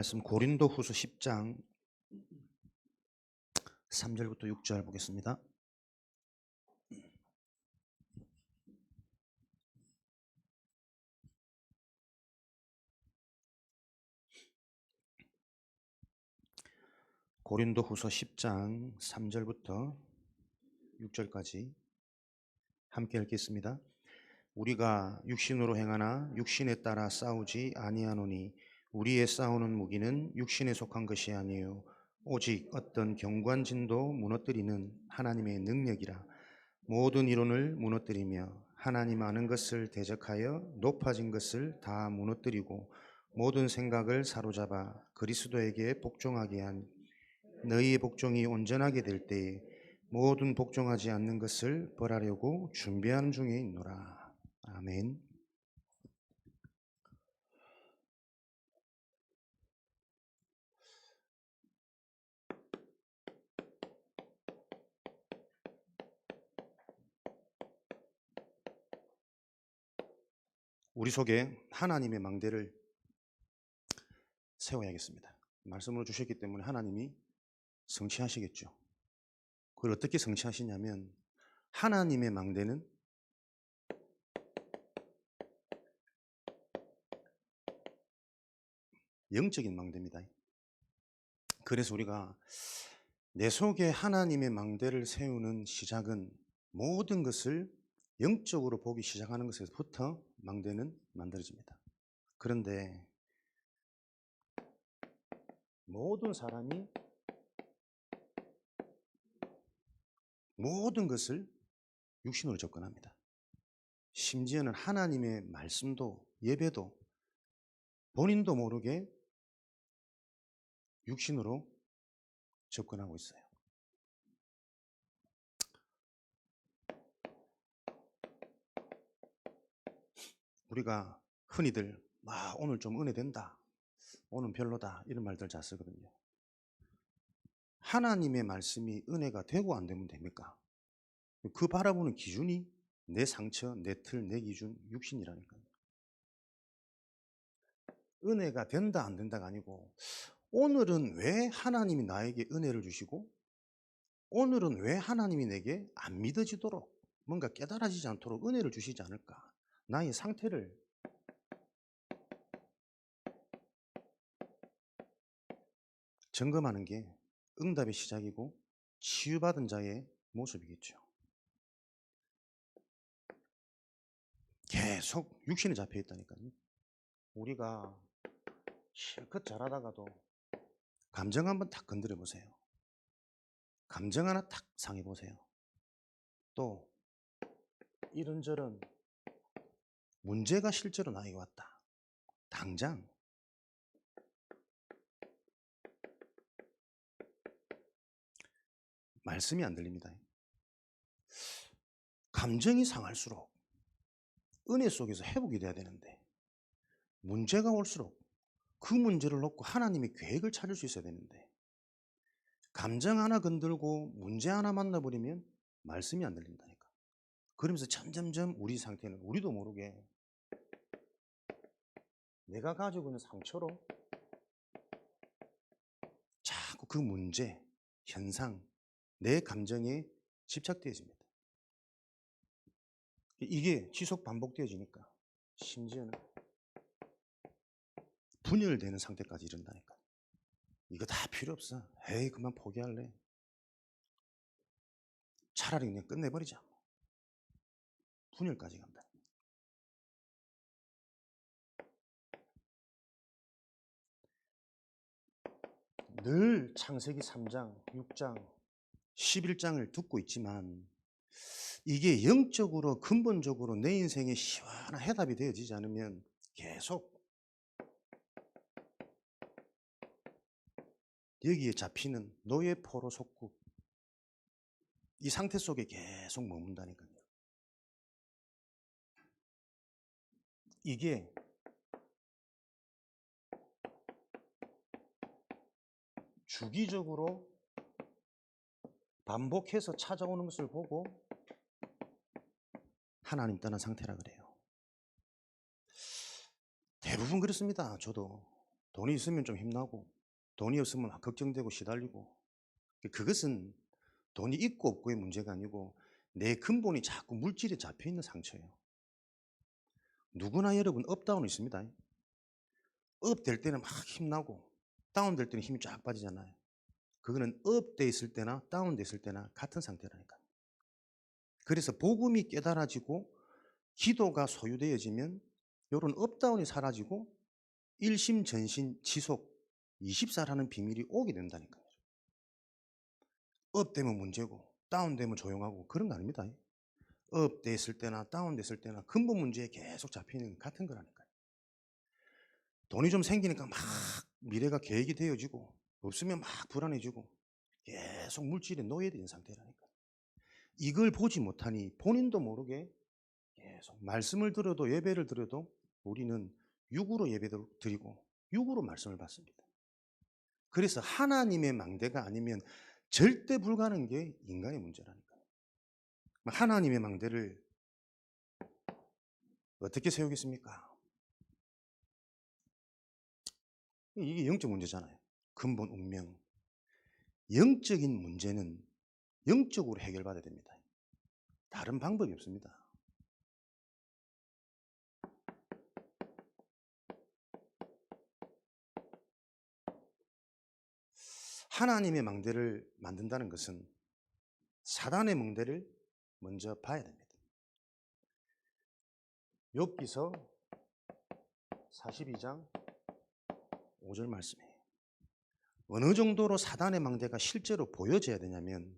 말씀 고린도후서 10장 3절부터 6절 보겠습니다. 고린도후서 10장 3절부터 6절까지 함께 읽겠습니다. 우리가 육신으로 행하나 육신에 따라 싸우지 아니하노니 우리의 싸우는 무기는 육신에 속한 것이 아니요 오직 어떤 경관진도 무너뜨리는 하나님의 능력이라. 모든 이론을 무너뜨리며 하나님 아는 것을 대적하여 높아진 것을 다 무너뜨리고 모든 생각을 사로잡아 그리스도에게 복종하게 한 너희의 복종이 온전하게 될 때에 모든 복종하지 않는 것을 벌하려고 준비하는 중에 있노라. 아멘. 우리 속에 하나님의 망대를 세워야겠습니다. 말씀으로 주셨기 때문에 하나님이 성취하시겠죠. 그걸 어떻게 성취하시냐면 하나님의 망대는 영적인 망대입니다. 그래서 우리가 내 속에 하나님의 망대를 세우는 시작은 모든 것을 영적으로 보기 시작하는 것에서부터 망대는 만들어집니다. 그런데 모든 사람이 모든 것을 육신으로 접근합니다. 심지어는 하나님의 말씀도 예배도 본인도 모르게 육신으로 접근하고 있어요. 우리가 흔히들 오늘 좀 은혜 된다, 오늘 별로다 이런 말들 잘 쓰거든요. 하나님의 말씀이 은혜가 되고 안 되면 됩니까? 그 바라보는 기준이 내 상처, 내 틀, 내 기준, 육신이라니까요. 은혜가 된다 안 된다가 아니고 오늘은 왜 하나님이 나에게 은혜를 주시고 오늘은 왜 하나님이 내게 안 믿어지도록 뭔가 깨달아지지 않도록 은혜를 주시지 않을까? 나의 상태를 점검하는 게 응답의 시작이고 치유받은 자의 모습이겠죠. 계속 육신에 잡혀 있다니까요. 우리가 실컷 잘하다가도 감정 한번 탁 건드려 보세요. 감정 하나 탁 상해 보세요. 또 이런저런 문제가 실제로 나에게 왔다. 당장 말씀이 안 들립니다. 감정이 상할수록 은혜 속에서 회복이 돼야 되는데 문제가 올수록 그 문제를 놓고 하나님의 계획을 찾을 수 있어야 되는데 감정 하나 건들고 문제 하나 만나버리면 말씀이 안 들린다니까. 그러면서 점점점 우리 상태는 우리도 모르게 내가 가지고 있는 상처로 자꾸 그 문제, 현상, 내 감정에 집착되어집니다. 이게 지속 반복되어지니까 심지어는 분열되는 상태까지 이른다니까. 이거 다 필요 없어. 에이, 그만 포기할래. 차라리 그냥 끝내버리자. 분열까지 간다. 늘 창세기 3장, 6장, 11장을 듣고 있지만 이게 영적으로 근본적으로 내 인생에 시원한 해답이 되어지지 않으면 계속 여기에 잡히는 노예 포로 속국 이 상태 속에 계속 머문다니까요. 이게 주기적으로 반복해서 찾아오는 것을 보고 하나님 떠난 상태라 그래요. 대부분 그렇습니다. 저도 돈이 있으면 좀 힘나고 돈이 없으면 막 걱정되고 시달리고, 그것은 돈이 있고 없고의 문제가 아니고 내 근본이 자꾸 물질에 잡혀 있는 상처예요. 누구나 여러분 업다운이 있습니다. 업 될 때는 막 힘나고 다운 될 때는 힘이 쫙 빠지잖아요. 그거는 업 돼 있을 때나 다운 돼 있을 때나 같은 상태라니까. 그래서 복음이 깨달아지고 기도가 소유되어지면 이런 업다운이 사라지고 일심 전심 지속 24라는 비밀이 오게 된다니까요. 업 되면 문제고 다운 되면 조용하고 그런 거 아닙니다. 업 됐을 때나 다운 됐을 때나 근본 문제에 계속 잡히는 같은 거라니까요. 돈이 좀 생기니까 막 미래가 계획이 되어지고 없으면 막 불안해지고 계속 물질에 노예된 상태라니까. 이걸 보지 못하니 본인도 모르게 계속 말씀을 들어도 예배를 드려도 우리는 육으로 예배를 드리고 육으로 말씀을 받습니다. 그래서 하나님의 망대가 아니면 절대 불가능한 게 인간의 문제라니까요. 하나님의 망대를 어떻게 세우겠습니까? 이게 영적 문제잖아요. 근본 운명. 영적인 문제는 영적으로 해결받아야 됩니다. 다른 방법이 없습니다. 하나님의 망대를 만든다는 것은 사단의 망대를 먼저 봐야 됩니다. 욥기서 42장 5절 말씀이에요. 어느 정도로 사단의 망대가 실제로 보여져야 되냐면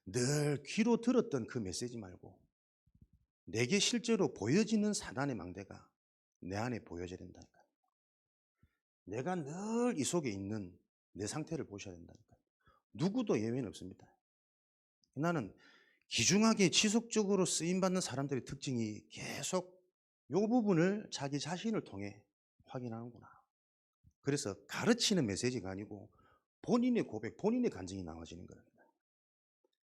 늘 귀로 들었던 그 메시지 말고 내게 실제로 보여지는 사단의 망대가 내 안에 보여져야 된다니까요. 내가 늘 이 속에 있는 내 상태를 보셔야 된다니까요. 누구도 예외는 없습니다. 나는 귀중하게 지속적으로 쓰임받는 사람들의 특징이 계속 이 부분을 자기 자신을 통해 확인하는구나. 그래서 가르치는 메시지가 아니고 본인의 고백, 본인의 간증이 나와지는 겁니다.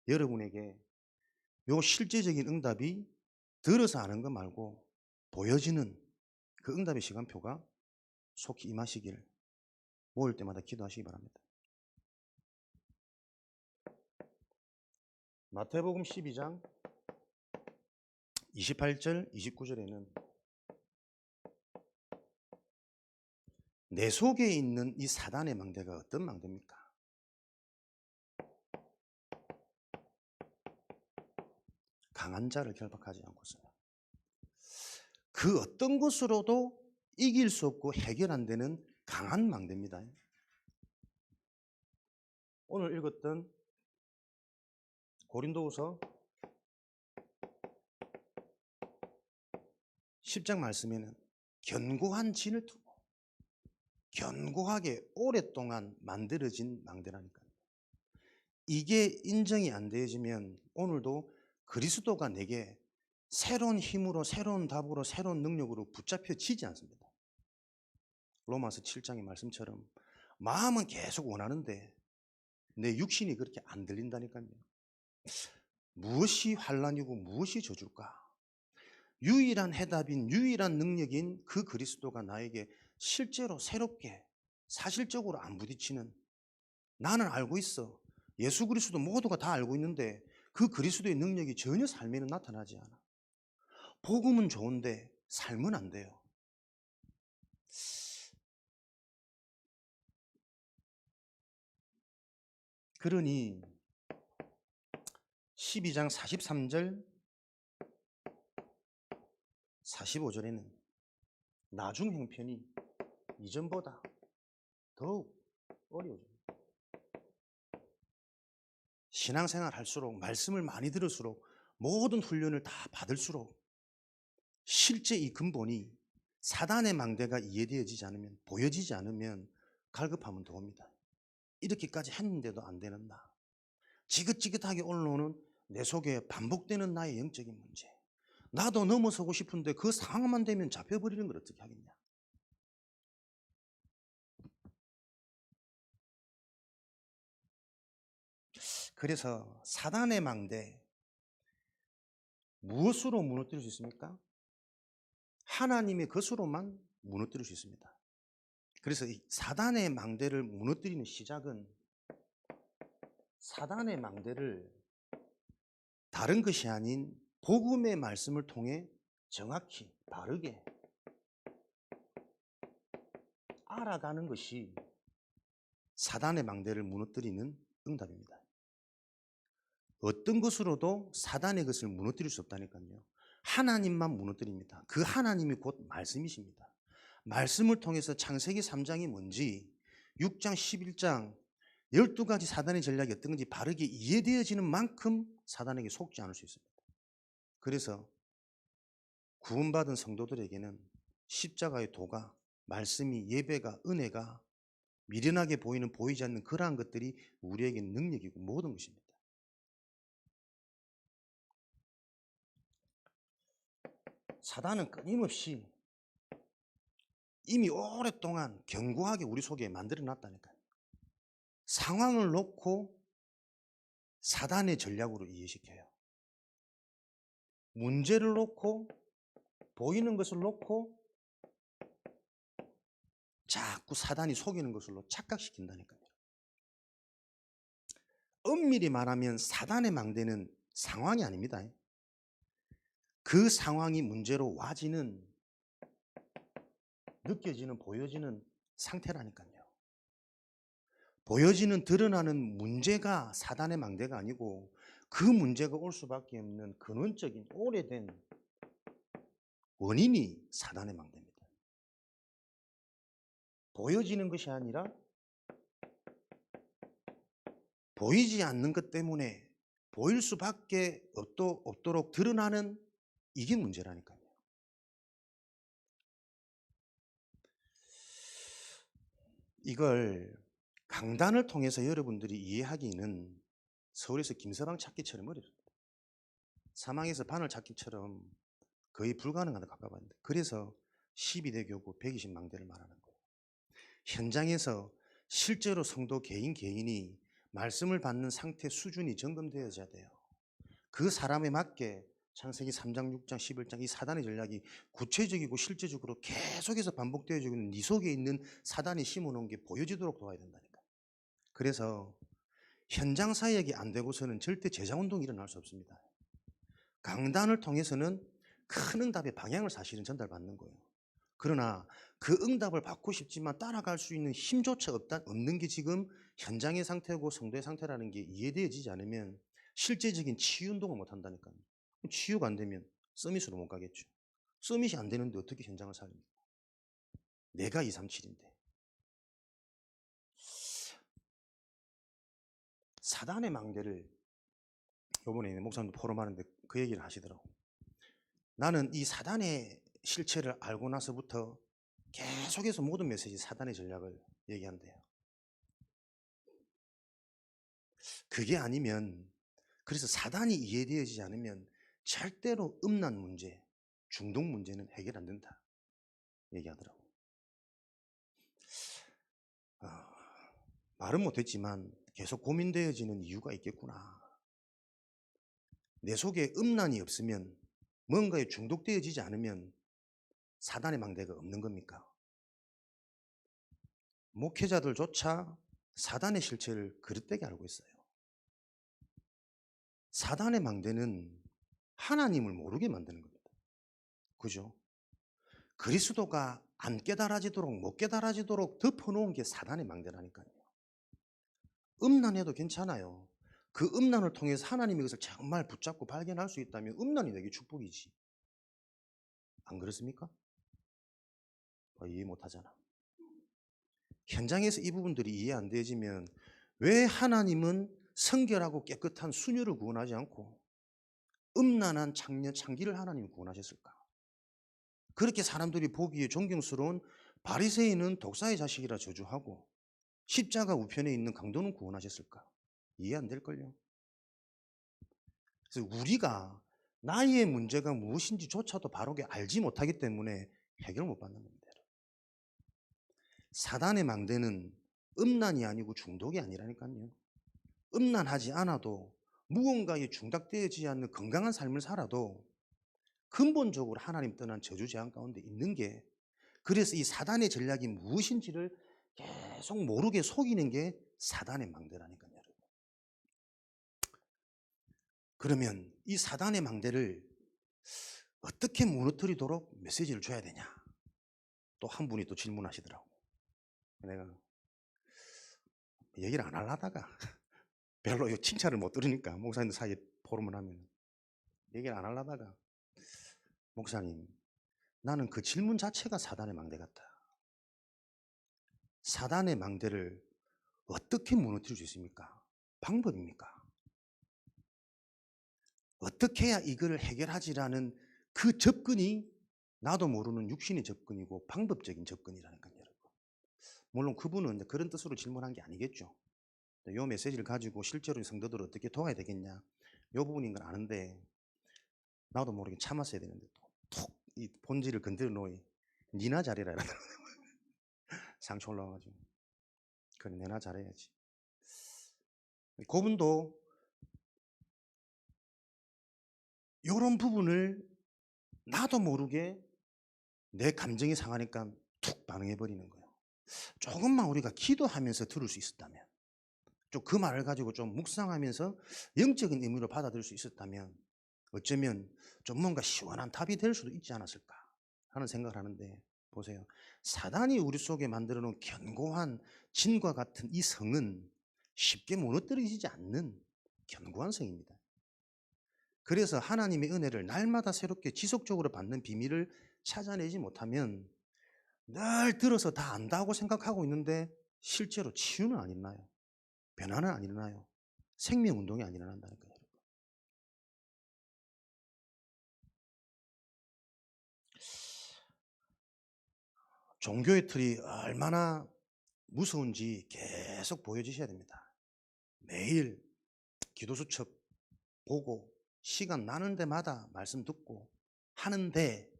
여러분에게 요 실제적인 응답이 들어서 아는 것 말고 보여지는 그 응답의 시간표가 속히 임하시길 모일 때마다 기도하시기 바랍니다. 마태복음 12장 28절 29절에는 내 속에 있는 이 사단의 망대가 어떤 망대입니까? 강한 자를 결박하지 않고서요. 그 어떤 것으로도 이길 수 없고 해결 안 되는 강한 망대입니다. 오늘 읽었던 고린도후서 10장 말씀에는 견고한 진을 두고 견고하게 오랫동안 만들어진 망대라니까요. 이게 인정이 안 되어지면 오늘도 그리스도가 내게 새로운 힘으로 새로운 답으로 새로운 능력으로 붙잡혀지지 않습니다. 로마서 7장의 말씀처럼 마음은 계속 원하는데 내 육신이 그렇게 안 들린다니까요. 무엇이 환난이고 무엇이 저줄까? 유일한 해답인 유일한 능력인 그 그리스도가 나에게 실제로 새롭게 사실적으로 안 부딪히는, 나는 알고 있어. 예수 그리스도 모두가 다 알고 있는데 그 그리스도의 능력이 전혀 삶에는 나타나지 않아. 복음은 좋은데 삶은 안 돼요. 그러니 12장 43절 45절에는 나중 형편이 이전보다 더욱 어려워집니다. 신앙생활 할수록 말씀을 많이 들을수록 모든 훈련을 다 받을수록 실제 이 근본이 사단의 망대가 이해되어지지 않으면, 보여지지 않으면 갈급함은 더 옵니다. 이렇게까지 했는데도 안 되는 나, 지긋지긋하게 올라오는 내 속에 반복되는 나의 영적인 문제, 나도 넘어서고 싶은데 그 상황만 되면 잡혀버리는 걸 어떻게 하겠냐. 그래서 사단의 망대 무엇으로 무너뜨릴 수 있습니까? 하나님의 것으로만 무너뜨릴 수 있습니다. 그래서 이 사단의 망대를 무너뜨리는 시작은, 사단의 망대를 다른 것이 아닌 복음의 말씀을 통해 정확히 바르게 알아가는 것이 사단의 망대를 무너뜨리는 응답입니다. 어떤 것으로도 사단의 것을 무너뜨릴 수 없다니까요. 하나님만 무너뜨립니다. 그 하나님이 곧 말씀이십니다. 말씀을 통해서 창세기 3장이 뭔지, 6장, 11장 12가지 사단의 전략이 어떤 건지 바르게 이해되어지는 만큼 사단에게 속지 않을 수 있습니다. 그래서 구원받은 성도들에게는 십자가의 도가, 말씀이, 예배가, 은혜가 미련하게 보이는, 보이지 않는 그러한 것들이 우리에게는 능력이고 모든 것입니다. 사단은 끊임없이 이미 오랫동안 견고하게 우리 속에 만들어 놨다니까요. 상황을 놓고 사단의 전략으로 이해시켜요. 문제를 놓고, 보이는 것을 놓고 자꾸 사단이 속이는 것으로 착각시킨다니까요. 엄밀히 말하면 사단의 망대는 상황이 아닙니다. 그 상황이 문제로 와지는, 느껴지는, 보여지는 상태라니까요. 보여지는, 드러나는 문제가 사단의 망대가 아니고 그 문제가 올 수밖에 없는 근원적인 오래된 원인이 사단의 망대입니다. 보여지는 것이 아니라 보이지 않는 것 때문에 보일 수밖에 없도록 드러나는, 이게 문제라니까요. 이걸 강단을 통해서 여러분들이 이해하기는 서울에서 김서방 찾기처럼 어렵습니다. 사망에서 바늘 찾기처럼 거의 불가능하다 가까웠는데, 그래서 12대 교구 120망대를 말하는 거예요. 현장에서 실제로 성도 개인이 말씀을 받는 상태 수준이 점검되어져야 돼요. 그 사람에 맞게 창세기 3장, 6장, 11장 이 사단의 전략이 구체적이고 실제적으로 계속해서 반복되어지고 있는 네 속에 있는 사단이 심어놓은 게 보여지도록 도와야 된다니까. 그래서 현장 사역이 안 되고서는 절대 제자운동이 일어날 수 없습니다. 강단을 통해서는 큰 응답의 방향을 사실은 전달받는 거예요. 그러나 그 응답을 받고 싶지만 따라갈 수 있는 힘조차 없는 게 지금 현장의 상태고 성도의 상태라는 게 이해되어지지 않으면 실제적인 치유운동을 못 한다니까요. 치유가 안 되면 서밋으로 못 가겠죠. 서밋이 안 되는데 어떻게 현장을 살립니까? 내가 237인데. 사단의 망대를 이번에 목사님도 포럼하는데 그 얘기를 하시더라고. 나는 이 사단의 실체를 알고 나서부터 계속해서 모든 메시지 사단의 전략을 얘기한대요. 그게 아니면, 그래서 사단이 이해되어지지 않으면 절대로 음란 문제, 중독 문제는 해결 안 된다 얘기하더라고. 말은 못했지만 계속 고민되어지는 이유가 있겠구나. 내 속에 음란이 없으면, 뭔가에 중독되어지지 않으면 사단의 망대가 없는 겁니까? 목회자들조차 사단의 실체를 그릇되게 알고 있어요. 사단의 망대는 하나님을 모르게 만드는 겁니다. 그죠? 그리스도가 안 깨달아지도록, 못 깨달아지도록 덮어놓은 게 사단의 망대라니까요. 음란해도 괜찮아요. 그 음란을 통해서 하나님의 것을 정말 붙잡고 발견할 수 있다면 음란이 되게 축복이지. 안 그렇습니까? 이해 못하잖아. 현장에서 이 부분들이 이해 안 되지면 왜 하나님은 성결하고 깨끗한 수녀를 구원하지 않고 음란한 창기를 하나님이 구원하셨을까? 그렇게 사람들이 보기에 존경스러운 바리새인은 독사의 자식이라 저주하고 십자가 우편에 있는 강도는 구원하셨을까? 이해 안 될걸요. 그래서 우리가 나의 문제가 무엇인지조차도 바르게 알지 못하기 때문에 해결 못 받는 겁니다. 사단의 망대는 음란이 아니고 중독이 아니라니까요. 음란하지 않아도 무언가에 중독되어지지 않는 건강한 삶을 살아도 근본적으로 하나님 떠난 저주 재앙 가운데 있는 게 그래서 이 사단의 전략이 무엇인지를 계속 모르게 속이는 게 사단의 망대라니까요, 여러분. 그러면 이 사단의 망대를 어떻게 무너뜨리도록 메시지를 줘야 되냐? 또 한 분이 또 질문하시더라고. 내가 얘기를 안 하려다가 별로 칭찬을 못 들으니까 목사님들 사이에 포럼을 하면 얘기를 안 하려다가 목사님, 나는 그 질문 자체가 사단의 망대 같다. 사단의 망대를 어떻게 무너뜨릴 수 있습니까? 방법입니까? 어떻게 해야 이걸 해결하지라는 그 접근이 나도 모르는 육신의 접근이고 방법적인 접근이라니까요, 여러분. 물론 그분은 그런 뜻으로 질문한 게 아니겠죠. 이 메시지를 가지고 실제로 성도들을 어떻게 도와야 되겠냐, 이 부분인 건 아는데 나도 모르게 참았어야 되는데 톡 이 본질을 건드려 놓이 니나 잘해라 상처 올라와가지고 그래 내나 잘해야지. 그분도 이런 부분을 나도 모르게 내 감정이 상하니까 툭 반응해버리는 거예요. 조금만 우리가 기도하면서 들을 수 있었다면, 좀 그 말을 가지고 좀 묵상하면서 영적인 의미로 받아들일 수 있었다면 어쩌면 좀 뭔가 시원한 답이 될 수도 있지 않았을까 하는 생각을 하는데, 보세요. 사단이 우리 속에 만들어 놓은 견고한 진과 같은 이 성은 쉽게 무너뜨리지 않는 견고한 성입니다. 그래서 하나님의 은혜를 날마다 새롭게 지속적으로 받는 비밀을 찾아내지 못하면 늘 들어서 다 안다고 생각하고 있는데 실제로 치유는 안 일어나요. 변화는 안 일어나요. 생명운동이 안 일어난다니까요. 종교의 틀이 얼마나 무서운지 계속 보여주셔야 됩니다. 매일 기도수첩 보고 시간 나는 데마다 말씀 듣고 하는데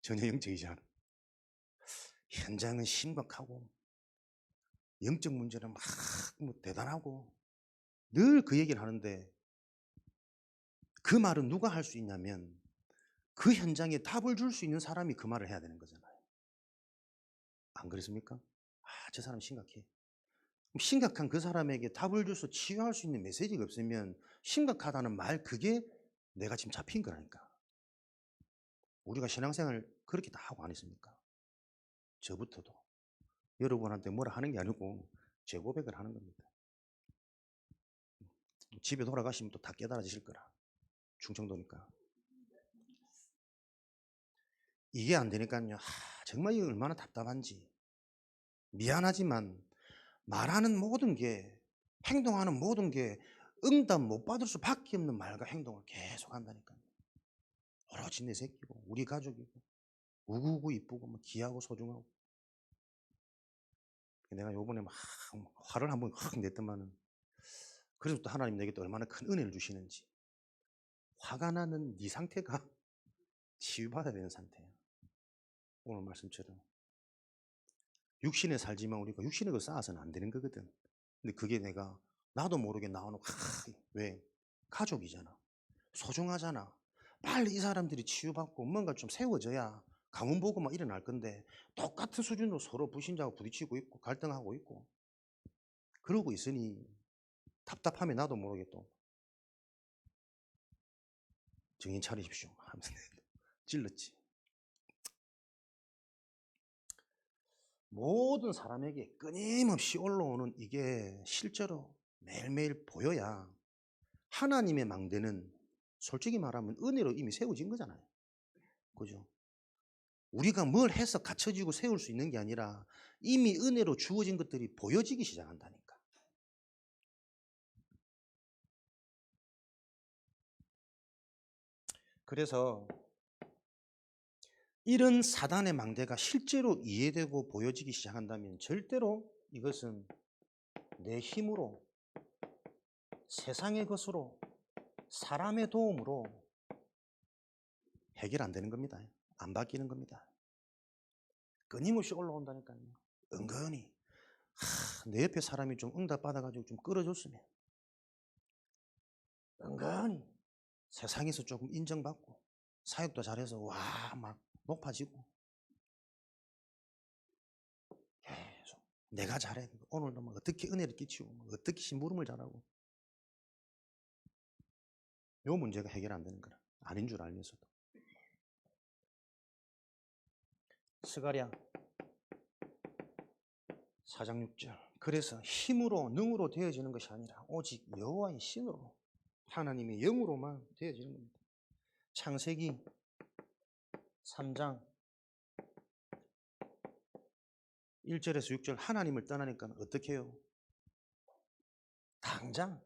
전혀 영적이지 않아. 현장은 심각하고 영적 문제는 막 뭐 대단하고 늘 그 얘기를 하는데, 그 말은 누가 할 수 있냐면 그 현장에 답을 줄 수 있는 사람이 그 말을 해야 되는 거잖아요. 안 그렇습니까? 아, 저 사람 심각해. 심각한 그 사람에게 답을 줘서 치유할 수 있는 메시지가 없으면 심각하다는 말, 그게 내가 지금 잡힌 거라니까. 우리가 신앙생활 그렇게 다 하고 안 했습니까? 저부터도. 여러분한테 뭐라 하는 게 아니고 제 고백을 하는 겁니다. 집에 돌아가시면 또 다 깨달아지실 거라. 충청도니까. 이게 안 되니까요. 정말 이게 얼마나 답답한지. 미안하지만 말하는 모든 게, 행동하는 모든 게 응답 못 받을 수밖에 없는 말과 행동을 계속 한다니까요. 오로지 내 새끼고 우리 가족이고 우구우구 이쁘고 뭐 귀하고 소중하고. 내가 요번에 막 화를 한번 확 냈더만은, 그래서 또 하나님 내게 또 얼마나 큰 은혜를 주시는지. 화가 나는 네 상태가 치유받아야 되는 상태야. 오늘 말씀처럼 육신에 살지만 우리가 육신에 그 쌓아서는 안 되는 거거든. 근데 그게 내가 나도 모르게 나오는, 왜? 가족이잖아. 소중하잖아. 빨리 이 사람들이 치유받고 뭔가 좀 세워져야 가문 보고만 일어날 건데, 똑같은 수준으로 서로 불신자하고 부딪히고 있고 갈등하고 있고 그러고 있으니 답답하면 나도 모르게 또 정신 차리십시오 하면서 찔렀지. 모든 사람에게 끊임없이 올라오는 이게 실제로 매일매일 보여야 하나님의 망대는 솔직히 말하면 은혜로 이미 세워진 거잖아요. 그죠? 우리가 뭘 해서 갖춰지고 세울 수 있는 게 아니라 이미 은혜로 주어진 것들이 보여지기 시작한다니까. 그래서 이런 사단의 망대가 실제로 이해되고 보여지기 시작한다면 절대로 이것은 내 힘으로, 세상의 것으로, 사람의 도움으로 해결 안 되는 겁니다. 안 바뀌는 겁니다. 끊임없이 올라온다니까요. 은근히 내 옆에 사람이 좀 응답 받아가지고 좀 끌어줬으면, 은근히 세상에서 조금 인정받고 사역도 잘해서 와 막 높아지고 내가 잘해. 오늘도 막 어떻게 은혜를 끼치고 어떻게 심부름을 잘하고. 요 문제가 해결 안 되는 거라. 아닌 줄 알면서도. 스가랴 4장 6절. 그래서 힘으로 능으로 되어지는 것이 아니라 오직 여호와의 신으로 하나님의 영으로만 되어지는 겁니다. 창세기 3장 1절에서 6절 하나님을 떠나니까 어떻게 해요? 당장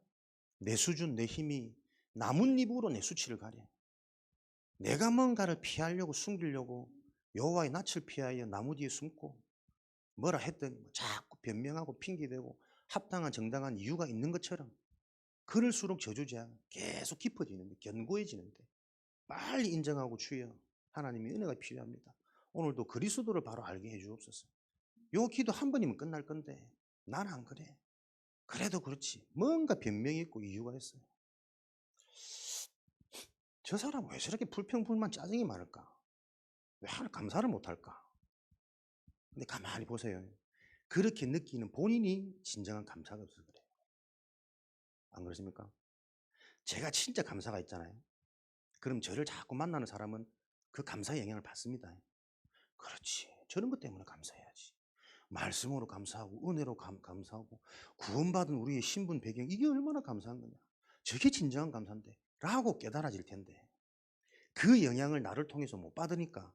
내 수준, 내 힘이 나뭇잎으로 내 수치를 가려. 내가 뭔가를 피하려고 숨기려고 여호와의 낯을 피하여 나무 뒤에 숨고 뭐라 했더니 자꾸 변명하고 핑계대고 합당한 정당한 이유가 있는 것처럼 그럴수록 저주자 계속 깊어지는데 견고해지는데 빨리 인정하고 주여 하나님의 은혜가 필요합니다. 오늘도 그리스도를 바로 알게 해주옵소서. 요 기도 한 번이면 끝날 건데 난 안 그래. 그래도 그렇지 뭔가 변명이 있고 이유가 있어요. 저 사람 왜 저렇게 불평불만 짜증이 많을까? 왜 하늘 감사를 못할까? 근데 가만히 보세요. 그렇게 느끼는 본인이 진정한 감사가 없어서 그래요. 안 그렇습니까? 제가 진짜 감사가 있잖아요. 그럼 저를 자꾸 만나는 사람은 그 감사의 영향을 받습니다. 그렇지. 저런 것 때문에 감사해야지. 말씀으로 감사하고 은혜로 감사하고 구원받은 우리의 신분 배경 이게 얼마나 감사한 거냐. 저게 진정한 감사인데 라고 깨달아질 텐데 그 영향을 나를 통해서 못 받으니까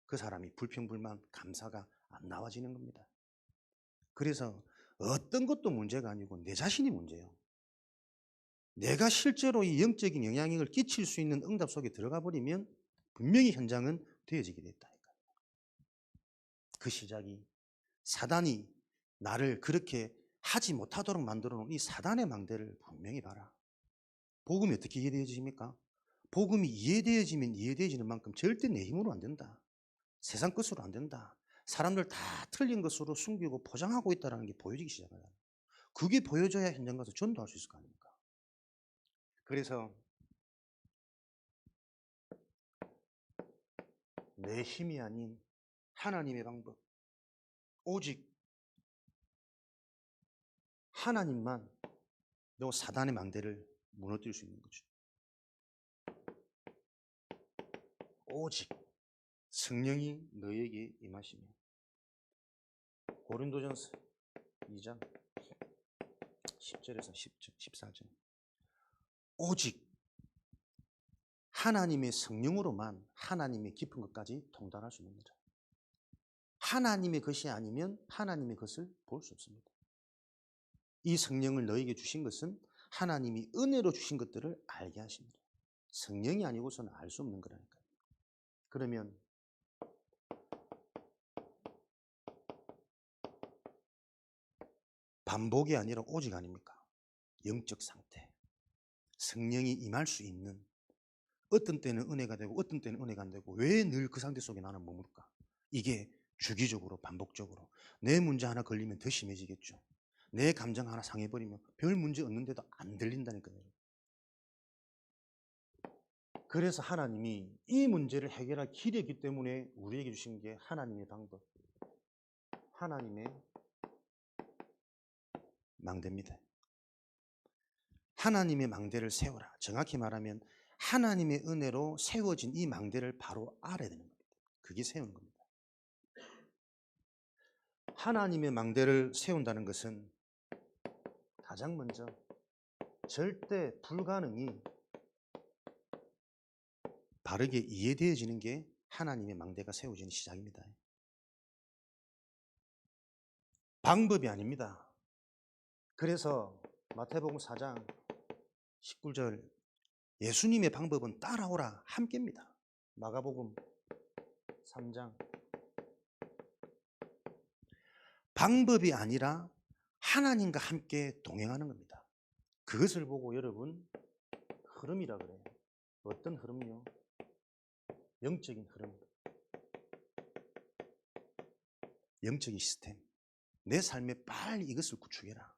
그 사람이 불평불만 감사가 안 나와지는 겁니다. 그래서 어떤 것도 문제가 아니고 내 자신이 문제예요. 내가 실제로 이 영적인 영향력을 끼칠 수 있는 응답 속에 들어가 버리면 분명히 현장은 되어지게 됐다니까요. 그 시작이 사단이 나를 그렇게 하지 못하도록 만들어 놓은 이 사단의 망대를 분명히 봐라. 복음이 어떻게 이해되어집니까? 복음이 이해되어지면 이해되어지는 만큼 절대 내 힘으로 안 된다. 세상 것으로 안 된다. 사람들 다 틀린 것으로 숨기고 포장하고 있다는 게 보여지기 시작하잖아요. 그게 보여줘야 현장 가서 전도할 수 있을 거 아닙니까? 그래서 내 힘이 아닌 하나님의 방법, 오직 하나님만 너 사단의 망대를 무너뜨릴 수 있는 거죠. 오직 성령이 너에게 임하시며. 고린도전서 2장 10절에서 14절. 오직 하나님의 성령으로만 하나님의 깊은 것까지 통달할 수 있는 거죠. 하나님의 것이 아니면 하나님의 것을 볼 수 없습니다. 이 성령을 너에게 주신 것은 하나님이 은혜로 주신 것들을 알게 하십니다. 성령이 아니고서는 알 수 없는 거라니까요. 그러면 반복이 아니라 오직 아닙니까? 영적 상태. 성령이 임할 수 있는, 어떤 때는 은혜가 되고 어떤 때는 은혜가 안 되고 왜 늘 그 상태 속에 나는 머물까? 이게 주기적으로 반복적으로 내 문제 하나 걸리면 더 심해지겠죠. 내 감정 하나 상해버리면 별 문제 없는데도 안 들린다니까요. 그래서 하나님이 이 문제를 해결할 길이 있기 때문에 우리에게 주신 게 하나님의 방법, 하나님의 망대입니다. 하나님의 망대를 세워라. 정확히 말하면 하나님의 은혜로 세워진 이 망대를 바로 알아야 되는 겁니다. 그게 세우는 겁니다. 하나님의 망대를 세운다는 것은 가장 먼저 절대 불가능이 바르게 이해되어지는 게 하나님의 망대가 세워지는 시작입니다. 방법이 아닙니다. 그래서 마태복음 4장 19절 예수님의 방법은 따라오라 함께입니다. 마가복음 3장 방법이 아니라 하나님과 함께 동행하는 겁니다. 그것을 보고 여러분 흐름이라 그래요. 어떤 흐름이요? 영적인 흐름, 영적인 시스템. 내 삶에 빨리 이것을 구축해라.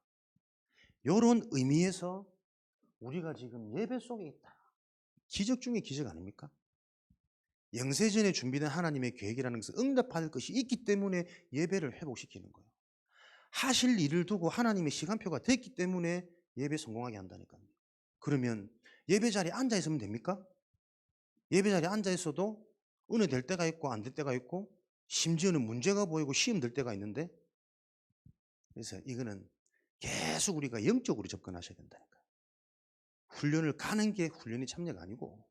이런 의미에서 우리가 지금 예배 속에 있다. 기적 중에 기적 아닙니까? 영세전에 준비된 하나님의 계획이라는 것은 응답받을 것이 있기 때문에 예배를 회복시키는 거예요. 하실 일을 두고 하나님의 시간표가 됐기 때문에 예배 성공하게 한다니까요. 그러면 예배 자리에 앉아 있으면 됩니까? 예배 자리에 앉아 있어도 은혜 될 때가 있고 안 될 때가 있고 심지어는 문제가 보이고 시험 될 때가 있는데, 그래서 이거는 계속 우리가 영적으로 접근하셔야 된다니까요. 훈련을 가는 게 훈련이 참여가 아니고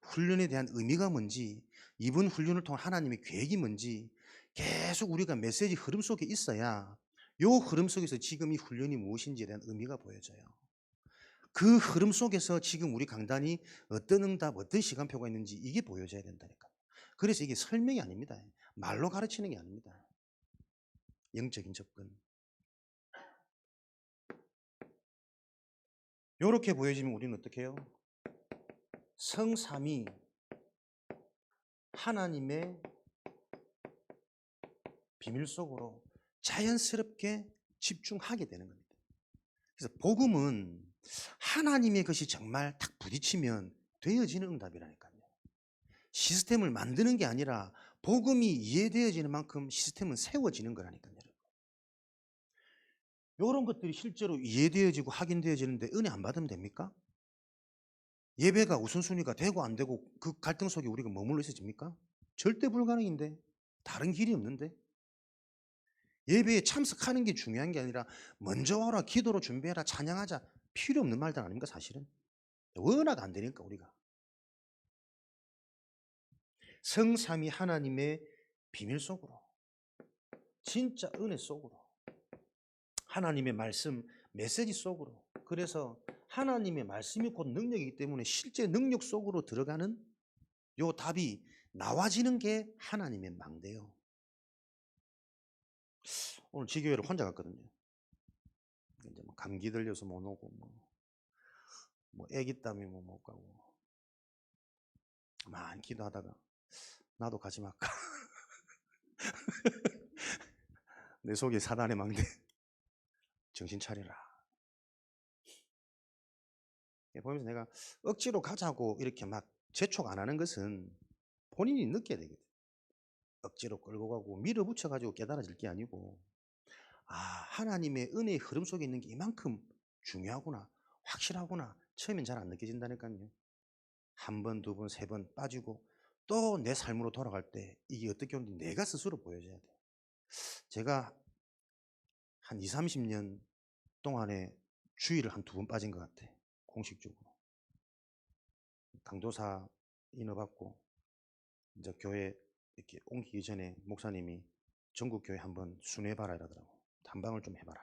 훈련에 대한 의미가 뭔지, 이번 훈련을 통한 하나님의 계획이 뭔지 계속 우리가 메시지 흐름 속에 있어야 요 흐름 속에서 지금 이 훈련이 무엇인지에 대한 의미가 보여져요. 그 흐름 속에서 지금 우리 강단이 어떤 응답, 어떤 시간표가 있는지 이게 보여져야 된다니까. 그래서 이게 설명이 아닙니다. 말로 가르치는 게 아닙니다. 영적인 접근. 이렇게 보여지면 우리는 어떻게 해요? 성삼위 하나님의 비밀 속으로 자연스럽게 집중하게 되는 겁니다. 그래서 복음은 하나님의 것이 정말 딱 부딪히면 되어지는 응답이라니까요. 시스템을 만드는 게 아니라 복음이 이해되어지는 만큼 시스템은 세워지는 거라니까요. 이런 것들이 실제로 이해되어지고 확인되어지는데 은혜 안 받으면 됩니까? 예배가 우선순위가 되고 안 되고 그 갈등 속에 우리가 머물러 있어집니까? 절대 불가능인데, 다른 길이 없는데. 예배에 참석하는 게 중요한 게 아니라 먼저 와라, 기도로 준비해라, 찬양하자, 필요 없는 말들 아닙니까 사실은? 워낙 안 되니까 우리가. 성삼위 하나님의 비밀 속으로, 진짜 은혜 속으로, 하나님의 말씀 메시지 속으로. 그래서 하나님의 말씀이 곧 능력이기 때문에 실제 능력 속으로 들어가는 요 답이 나와지는 게 하나님의 망대요. 오늘 지교회를 혼자 갔거든요. 이제 뭐 감기 들려서 못 오고 뭐 애기 때문에 뭐 못 가고 많이 기도하다가 나도 가지 말까. 내 속에 사단의 망대. 정신 차리라. 보면서 내가 억지로 가자고 이렇게 막 재촉 안 하는 것은 본인이 느껴야 되거든. 억지로 끌고 가고 밀어붙여 가지고 깨달아질 게 아니고, 아, 하나님의 은혜의 흐름 속에 있는 게 이만큼 중요하구나, 확실하구나, 처음엔 잘 안 느껴진다니까요. 한 번, 두 번, 세 번 빠지고 또 내 삶으로 돌아갈 때 이게 어떻게 오는지 내가 스스로 보여줘야 돼. 제가 한 20, 30년 동안에 주일을 한 2번 빠진 것 같아. 공식적으로. 강도사 인허받고 이제 교회 이렇게 옮기기 전에 목사님이 전국 교회 한번 순회해봐라 이러더라고. 탐방을 좀 해봐라.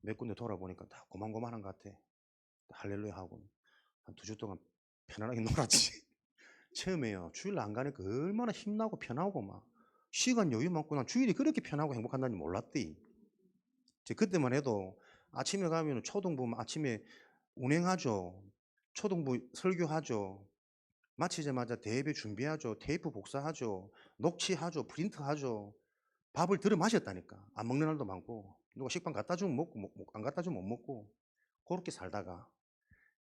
몇 군데 돌아보니까 다 고만고만한 것 같아. 할렐루야 하고 한 2주 동안 편안하게 놀았지. 처음에요. 주일 안 가니까 얼마나 힘나고 편하고 막 시간 여유 많고, 난 주일이 그렇게 편하고 행복한다는 줄 몰랐대. 그때만 해도 아침에 가면 초등부 아침에 운행하죠. 초등부 설교하죠. 마치자마자 대예배 준비하죠. 테이프 복사하죠. 녹취하죠. 프린트하죠. 밥을 들어 마셨다니까. 안 먹는 날도 많고, 누가 식빵 갖다 주면 먹고 안 갖다 주면 못 먹고 그렇게 살다가,